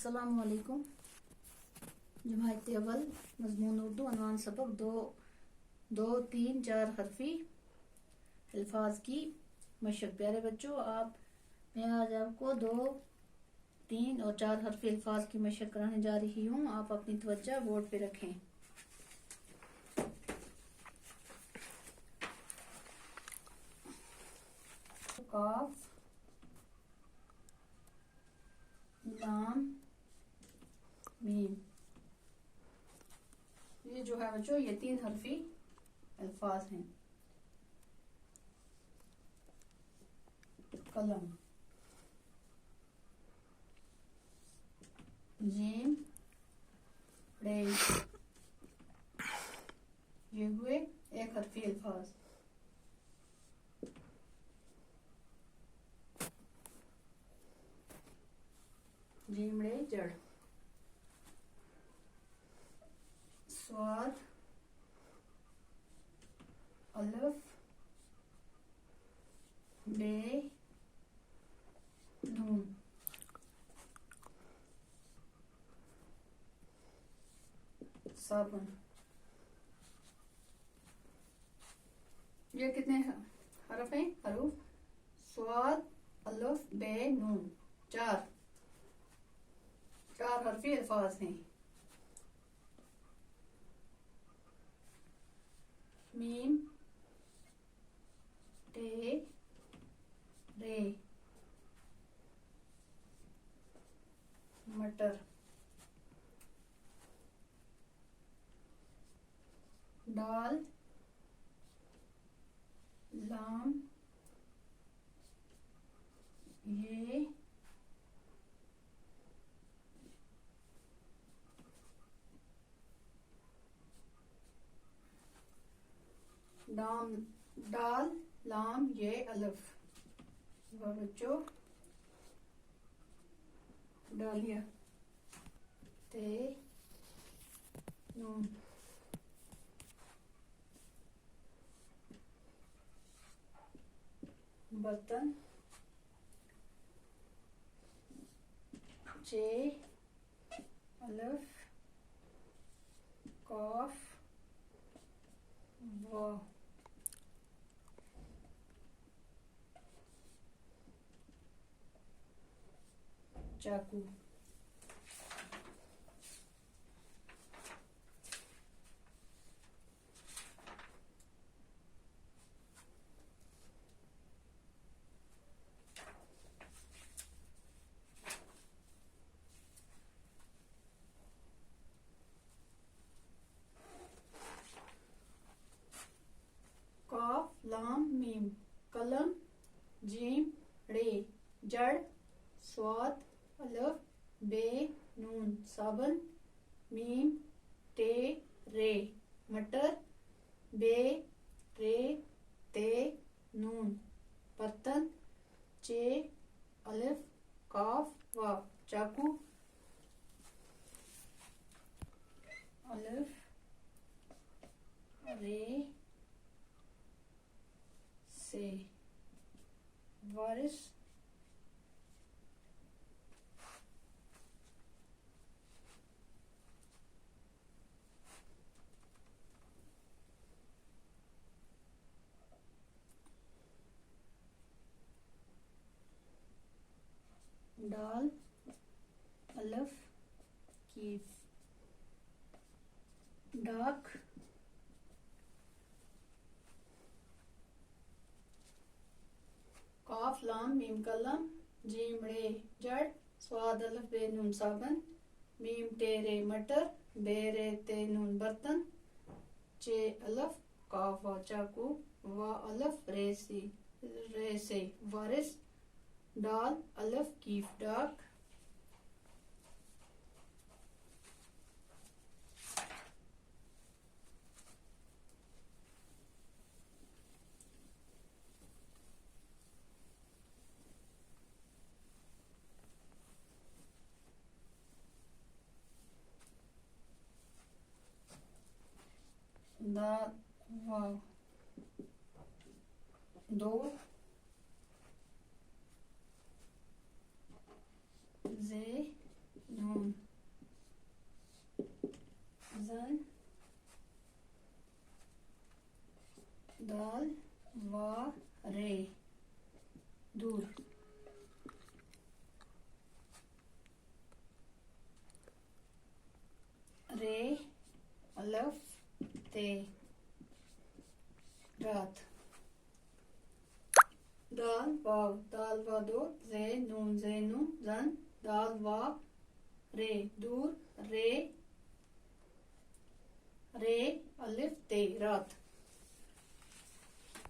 अस्सलामुअलैकुम। जमायत अव्वल मजमून उर्दू अनवान सबक दो दो तीन चार हरफी अल्फाज की मशक। प्यारे बच्चों, मैं आज आपको दो तीन और चार हरफी अल्फाज की मशक कराने जा रही हूँ। आप अपनी तवज्जो बोर्ड पे रखें। काफ, लाम, मीम। ये जो है बच्चों, ये तीन हरफी अल्फाज हैं। कलम, जीम, रे, ये हुए एक हरफी अल्फाज। जीम रे जड़, स्वाद, अलिफ, बे, नून। साबुन। ये कितने हरफ हैं? हरूफ स्वाद, अलिफ, बे, नून। चार हरफी अल्फाज हैं। मीम, टे, रे, मटर, दाल, लाम, ये, दाल, लाम, ये, अलिफ। बच्चों डालिया, ते, नून। बर्तन, जे, अलिफ, काफ, वाह। चाकू, काफ, लाम, मीम। कलम, जीम, रे, जड़, स्वाद, अलिफ, बे, नून। साबन, मीम, टे, रे, मटर, बे, रे, ते, नून। बर्तन, चे, अलिफ, काफ, वाव। चाकू, अलिफ, रे, से, वारिस, डाल, अलिफ, कीफ। डाक, काफ, लाम, मीम। कलम, जीम, रे, जड़, स्वाद, अलिफ, बे, नून। साबन, मीम, टे, रे, मटर, बे, रे, ते, नून। बर्तन, चे, अलिफ, काफ, वा। चाकू, वा, अलिफ, रे, से, वारिस, डाल, अलिफ, कीफ। डाक, दा, वाव। दो, जे, नून। रे दूर, रे अलफ ते रात, दाल वाव दो जे नून जन दाल वाव रे दूर, रे अलिफ ते रात।